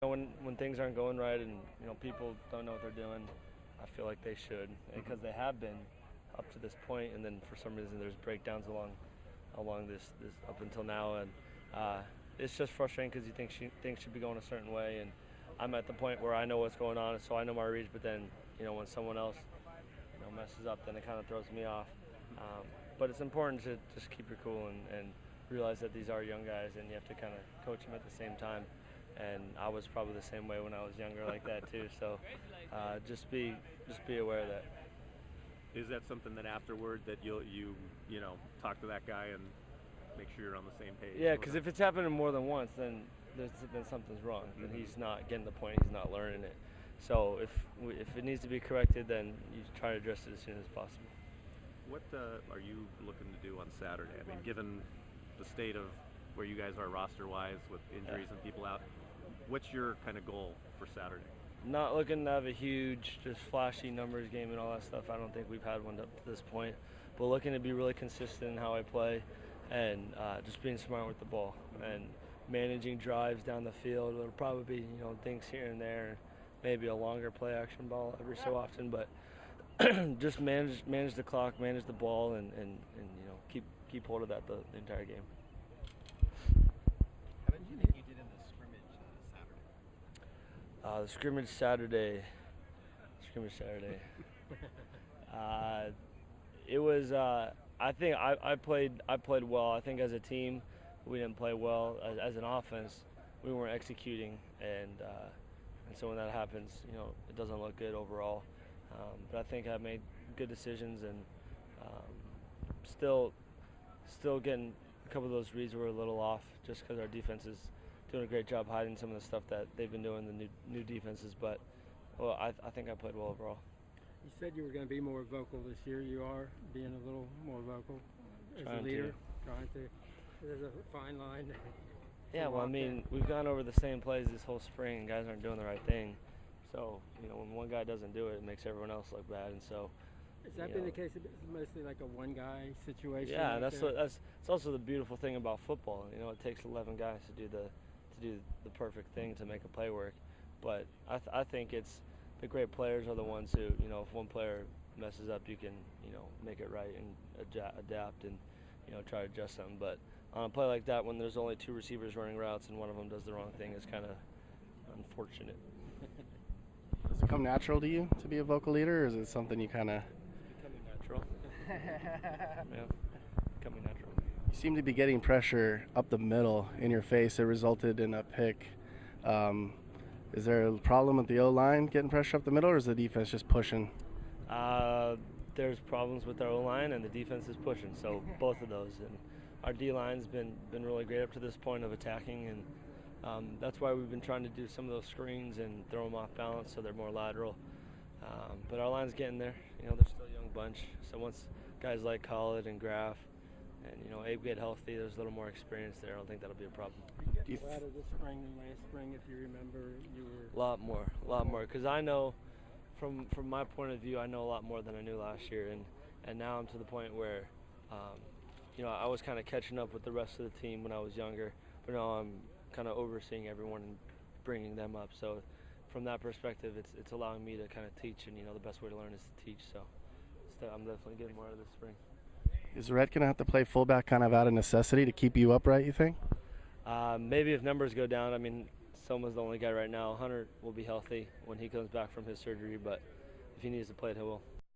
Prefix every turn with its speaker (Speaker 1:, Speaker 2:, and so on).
Speaker 1: When things aren't going right and people don't know what they're doing, I feel like they should because they have been up to this point, and then for some reason there's breakdowns along this up until now, and it's just frustrating because you think things should be going a certain way, and I'm at the point where I know what's going on, so I know my reads, but then when someone else messes up, then it kind of throws me off. But it's important to just keep your cool and realize that these are young guys, and you have to kind of coach them at the same time. And I was probably the same way when I was younger, like that too. So just be aware of that.
Speaker 2: Is that something that afterward that you talk to that guy and make sure you're on the same page?
Speaker 1: Yeah, because if it's happening more than once, then something's wrong. Then he's not getting the point. He's not learning it. So if it needs to be corrected, then you try to address it as soon as possible.
Speaker 2: What are you looking to do on Saturday? I mean, given the state of where you guys are roster-wise with injuries and people out, what's your kind of goal for Saturday?
Speaker 1: Not looking to have a huge, just flashy numbers game and all that stuff. I don't think we've had one up to this point. But looking to be really consistent in how I play and just being smart with the ball and managing drives down the field. It'll probably be, dinks here and there, maybe a longer play action ball every so often, but just manage the clock, manage the ball, and keep hold of that the entire game.
Speaker 3: How did you think you did in the scrimmage Saturday?
Speaker 1: The scrimmage Saturday. It was. I think I played well. I think as a team, we didn't play well. As an offense, we weren't executing, and so when that happens, it doesn't look good overall. But I think I made good decisions, and still getting a couple of those reads were a little off, just because our defense is doing a great job hiding some of the stuff that they've been doing, the new defenses. But I think I played well overall.
Speaker 4: You said you were going to be more vocal this year. You are being a little more vocal as a leader. Trying to. There's a fine line.
Speaker 1: Yeah, well, I mean, we've gone over the same plays this whole spring, and guys aren't doing the right thing. So, when one guy doesn't do it, it makes everyone else look bad. And so,
Speaker 4: has that been the case? It's mostly like a one-guy situation.
Speaker 1: Yeah, that's it's also the beautiful thing about football. It takes 11 guys to do the perfect thing to make a play work. But I think it's the great players are the ones who, if one player messes up, you can, make it right and adapt and, try to adjust something. But on a play like that, when there's only two receivers running routes and one of them does the wrong thing, it's kind of unfortunate.
Speaker 5: Does it come natural to you to be a vocal leader, or is it something you kind of...
Speaker 1: Becoming natural. Yeah, becoming natural.
Speaker 5: You seem to be getting pressure up the middle in your face. It resulted in a pick. Is there a problem with the O-line getting pressure up the middle, or is the defense just pushing?
Speaker 1: There's problems with our O-line, and the defense is pushing, so both of those. And our D-line's been really great up to this point of attacking, and that's why we've been trying to do some of those screens and throw them off balance so they're more lateral. But our line's getting there. They're still a young bunch. So once guys like Khalid and Graf and, Abe get healthy, there's a little more experience there. I don't think that'll be a problem.
Speaker 4: You got better this spring than last spring, if you remember. You were...
Speaker 1: A lot more. Because I know, from my point of view, I know a lot more than I knew last year. And now I'm to the point where, I was kind of catching up with the rest of the team when I was younger. But now I'm kind of overseeing everyone and bringing them up. So from that perspective, it's allowing me to kind of teach, and the best way to learn is to teach. So I'm definitely getting more out of this spring.
Speaker 5: Is Rhett going to have to play fullback kind of out of necessity to keep you upright, you think?
Speaker 1: Maybe if numbers go down. I mean, Selma's the only guy right now. Hunter will be healthy when he comes back from his surgery, but if he needs to play it, he will.